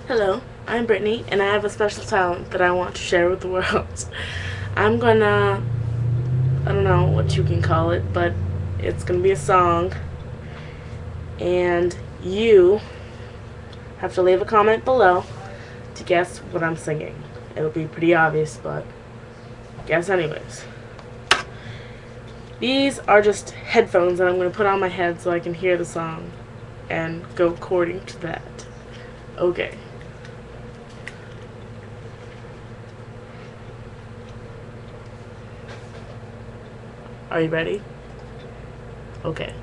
Hello, I'm Brittany, and I have a special talent that I want to share with the world. I'm gonna, I don't know what you can call it, but it's gonna be a song, and you have to leave a comment below to guess what I'm singing. It'll be pretty obvious, but guess anyways. These are just headphones that I'm gonna put on my head so I can hear the song and go according to that. Okay. Are you ready? Okay.